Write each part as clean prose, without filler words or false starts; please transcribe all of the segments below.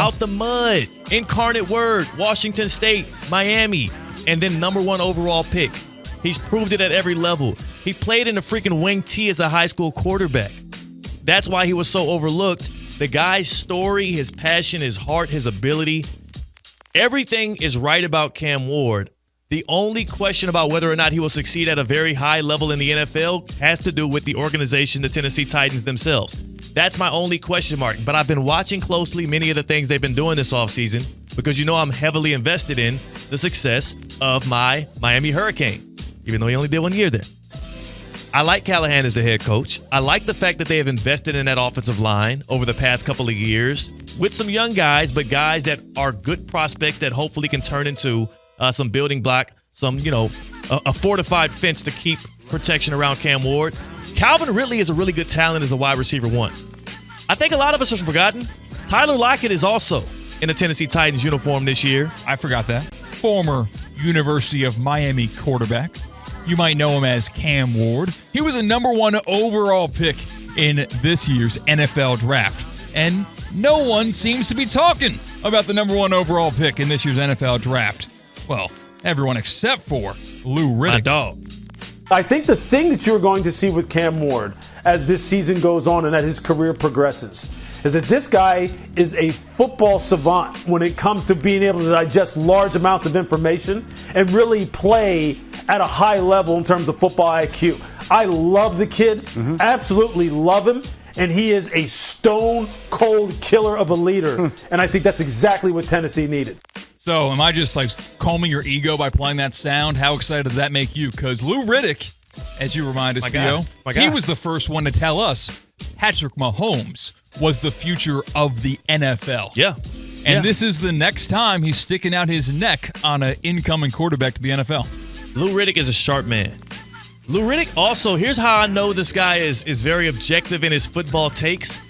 Out the mud. Incarnate Word, Washington State, Miami, and then #1 overall pick. He's proved it at every level. He played in the freaking wing T as a high school quarterback. That's why he was so overlooked. The guy's story, his passion, his heart, his ability, everything is right about Cam Ward. The only question about whether or not he will succeed at a very high level in the NFL has to do with the organization, the Tennessee Titans themselves. That's my only question mark. But I've been watching closely many of the things they've been doing this offseason because you know I'm heavily invested in the success of my Miami Hurricane, even though he only did 1 year there. I like Callahan as the head coach. I like the fact that they have invested in that offensive line over the past couple of years with some young guys, but guys that are good prospects that hopefully can turn into some building block, some, a fortified fence to keep protection around Cam Ward. Calvin Ridley is a really good talent as a wide receiver 1. I think a lot of us have forgotten. Tyler Lockett is also in a Tennessee Titans uniform this year. I forgot that. Former University of Miami quarterback. You might know him as Cam Ward. He was a #1 overall pick in this year's NFL draft. And no one seems to be talking about the #1 overall pick in this year's NFL draft. Well, everyone except for Lou Riddick. My dog. I think the thing that you're going to see with Cam Ward as this season goes on and as his career progresses is that this guy is a football savant when it comes to being able to digest large amounts of information and really play at a high level in terms of football IQ. I love the kid, absolutely love him, and he is a stone-cold killer of a leader, and I think that's exactly what Tennessee needed. So am I just calming your ego by playing that sound? How excited does that make you? Because Lou Riddick, as you remind us, Theo, he was the first one to tell us Patrick Mahomes was the future of the NFL. Yeah. And this is the next time he's sticking out his neck on an incoming quarterback to the NFL. Lou Riddick is a sharp man. Lou Riddick also, here's how I know this guy is very objective in his football takes.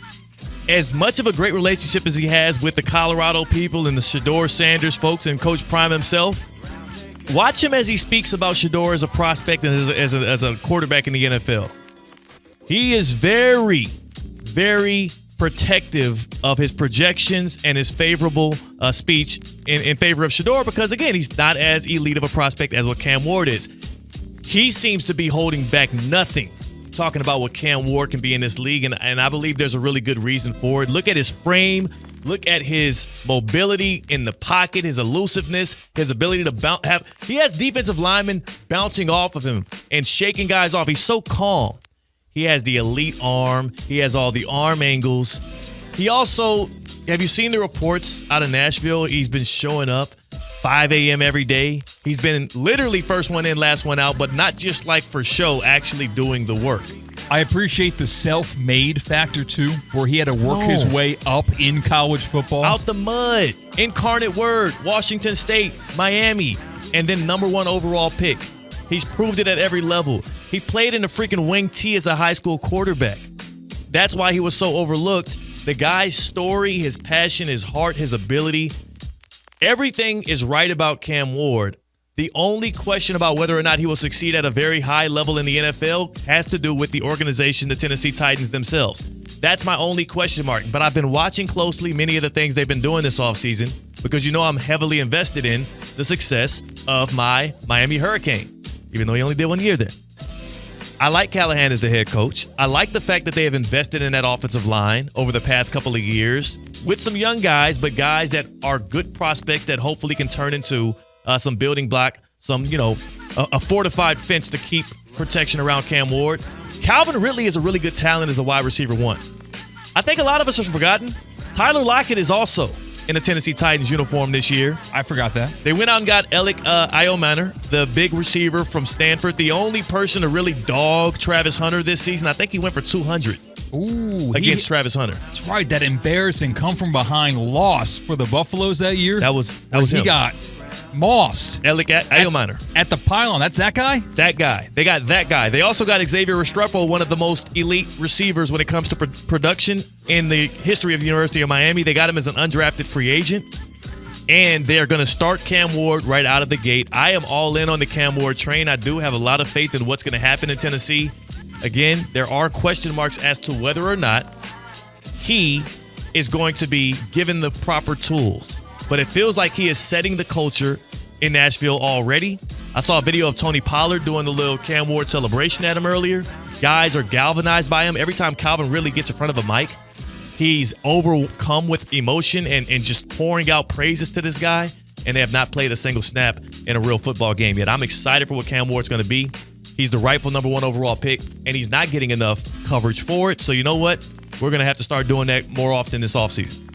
As much of a great relationship as he has with the Colorado people and the Shedeur Sanders folks and Coach Prime himself, watch him as he speaks about Shedeur as a prospect and as a quarterback in the NFL. He is very, very protective of his projections and his favorable speech in favor of Shedeur because, again, he's not as elite of a prospect as what Cam Ward is. He seems to be holding back nothing talking about what Cam Ward can be in this league, and I believe there's a really good reason for it. Look at his frame. Look at his mobility in the pocket, his elusiveness, his ability to bounce. He has defensive linemen bouncing off of him and shaking guys off. He's so calm. He has the elite arm. He has all the arm angles. He also, have you seen the reports out of Nashville? He's been showing up 5 a.m. every day. He's been literally first one in, last one out, but not just for show, actually doing the work. I appreciate the self-made factor, too, where he had to work his way up in college football. Out the mud. Incarnate Word, Washington State, Miami, and then #1 overall pick. He's proved it at every level. He played in the freaking wing T as a high school quarterback. That's why he was so overlooked. The guy's story, his passion, his heart, his ability, everything is right about Cam Ward. The only question about whether or not he will succeed at a very high level in the NFL has to do with the organization, the Tennessee Titans themselves. That's my only question mark. But I've been watching closely many of the things they've been doing this offseason because you know I'm heavily invested in the success of my Miami Hurricane, even though he only did 1 year there. I like Callahan as the head coach. I like the fact that they have invested in that offensive line over the past couple of years with some young guys, but guys that are good prospects that hopefully can turn into some building block, some, a fortified fence to keep protection around Cam Ward. Calvin Ridley is a really good talent as a wide receiver 1. I think a lot of us have forgotten. Tyler Lockett is also in a Tennessee Titans uniform this year. I forgot that. They went out and got Alec Iomanner, the big receiver from Stanford, the only person to really dog Travis Hunter this season. I think he went for 200 against Travis Hunter. That's right, that embarrassing come-from-behind loss for the Buffaloes that year. That was him. He got mossed. Alec Iomanner. At the pylon. That's that guy? That guy. They got that guy. They also got Xavier Restrepo, one of the most elite receivers when it comes to production in the history of the University of Miami. They got him as an undrafted free agent. And they're going to start Cam Ward right out of the gate. I am all in on the Cam Ward train. I do have a lot of faith in what's going to happen in Tennessee. Again, there are question marks as to whether or not he is going to be given the proper tools. But it feels like he is setting the culture in Nashville already. I saw a video of Tony Pollard doing the little Cam Ward celebration at him earlier. Guys are galvanized by him. Every time Calvin really gets in front of a mic, he's overcome with emotion and just pouring out praises to this guy. And they have not played a single snap in a real football game yet. I'm excited for what Cam Ward's going to be. He's the rightful number 1 overall pick, and he's not getting enough coverage for it. So you know what? We're going to have to start doing that more often this offseason.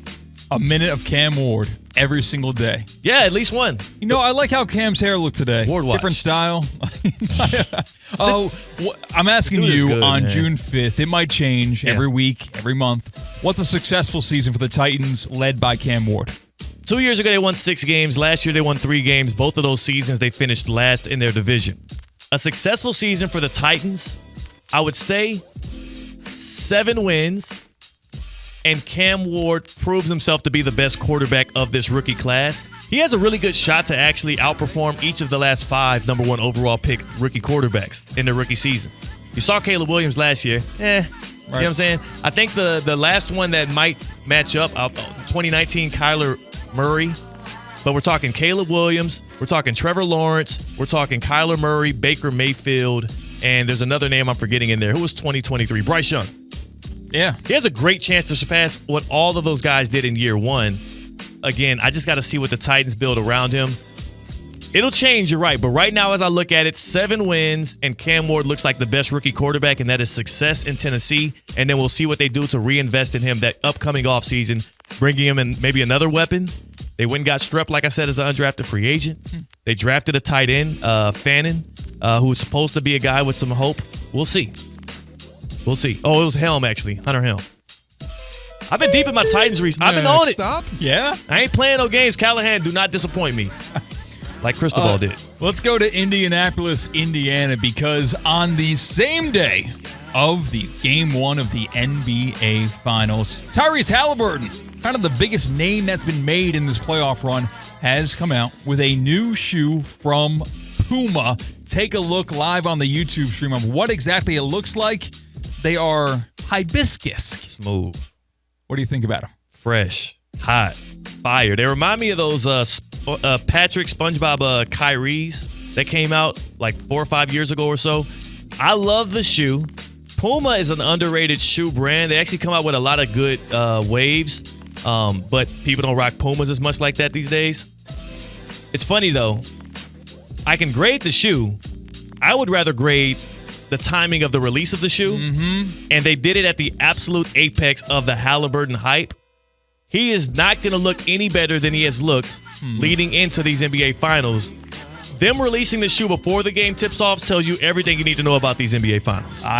A minute of Cam Ward every single day. Yeah, at least one. You know, I like how Cam's hair looked today. Ward watch. Different style. I'm asking Dude is you good, on man. June 5th. It might change every week, every month. What's a successful season for the Titans led by Cam Ward? 2 years ago, they won 6 games. Last year, they won 3 games. Both of those seasons, they finished last in their division. A successful season for the Titans, I would say 7 wins, and Cam Ward proves himself to be the best quarterback of this rookie class. He has a really good shot to actually outperform each of the last 5 number 1 overall pick rookie quarterbacks in their rookie season. You saw Caleb Williams last year. You know what I'm saying? I think the last one that might match up, 2019 Kyler Murray. But we're talking Caleb Williams, we're talking Trevor Lawrence, we're talking Kyler Murray, Baker Mayfield, and there's another name I'm forgetting in there. Who was 2023? Bryce Young. Yeah. He has a great chance to surpass what all of those guys did in year 1. Again, I just got to see what the Titans build around him. It'll change, you're right. But right now, as I look at it, 7 wins, and Cam Ward looks like the best rookie quarterback, and that is success in Tennessee. And then we'll see what they do to reinvest in him that upcoming offseason, bringing him in maybe another weapon. They went and got Strupp, like I said, as an undrafted free agent. They drafted a tight end, Fannin, who's supposed to be a guy with some hope. We'll see. We'll see. Oh, it was Helm, actually. Hunter Helm. I've been deep in my Titans recently. I've been on it. Stop. Yeah? I ain't playing no games. Callahan, do not disappoint me. Like Cristobal did. Let's go to Indianapolis, Indiana, because on the same day of the Game 1 of the NBA Finals, Tyrese Halliburton, kind of the biggest name that's been made in this playoff run, has come out with a new shoe from Puma. Take a look live on the YouTube stream of what exactly it looks like. They are hibiscus. Smooth. What do you think about them? Fresh. Hot. Fire. They remind me of those Patrick SpongeBob Kyries that came out like 4 or 5 years ago or so. I love the shoe. Puma is an underrated shoe brand. They actually come out with a lot of good waves, but people don't rock Pumas as much like that these days. It's funny, though. I can grade the shoe. I would rather grade the timing of the release of the shoe, and they did it at the absolute apex of the Halliburton hype. He is not going to look any better than he has looked leading into these NBA Finals. Them releasing the shoe before the game tips off tells you everything you need to know about these NBA Finals.